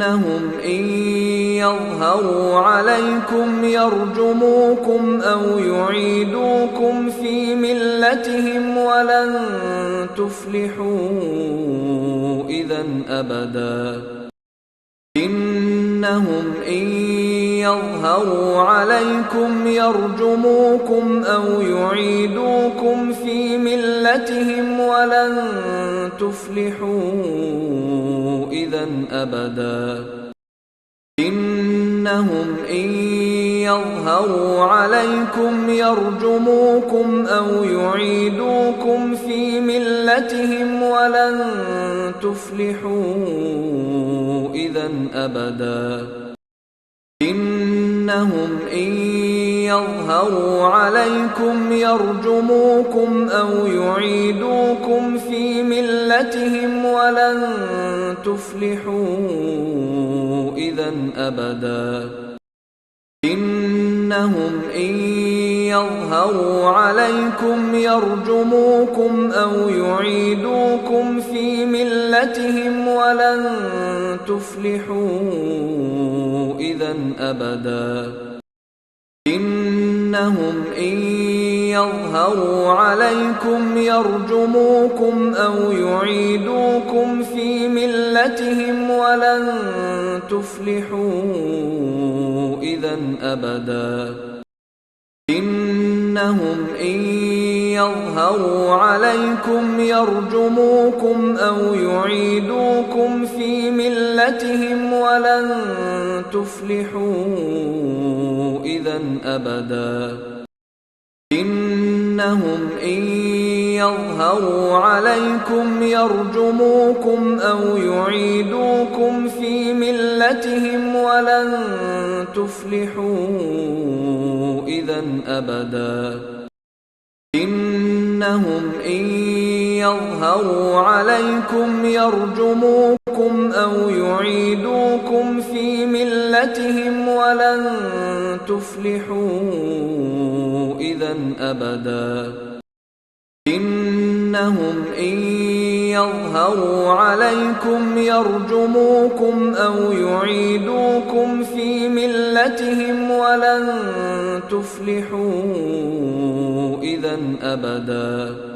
إنهم إن يظهروا عليكم يرجموكم أو يعيدوكم في ملتهم ولن تفلحوا إذا أبدا إنهم إن يظهروا عليكم يرجموكم أو يعيدوكم في ملتهم ولن تفلحوا إذا أبدا إنهم إن يظهروا عليكم يرجموكم أو يعيدوكم في ملتهم ولن تفلحوا إذا أبدا إنهم إن يظهروا عليكم يرجموكم أو يعيدوكم في ملتهم ولن تفلحوا إذا أبدا إنهم إن يظهروا عليكم يرجموكم أو يعيدوكم في ملتهم ولن تفلحوا إذا أبدا إنهم إن يظهروا عليكم يرجموكم أو يعيدوكم في ملتهم ولن تفلحوا إذا أبدا إنهم إن يظهروا عليكم يرجموكم أو يعيدوكم في ملتهم ولن تفلحوا إذا أبدا إنهم إن يظهروا عليكم يرجموكم أو يعيدوكم في ملتهم ولن تفلحوا إذا أبدا إنهم إن يظهروا عليكم يرجموكم أو يعيدوكم في ملتهم ولن تفلحوا إذا أبدا إنهم إن يظهروا عليكم يرجموكم أو يعيدوكم في ملتهم ولن تفلحوا إذا أبدا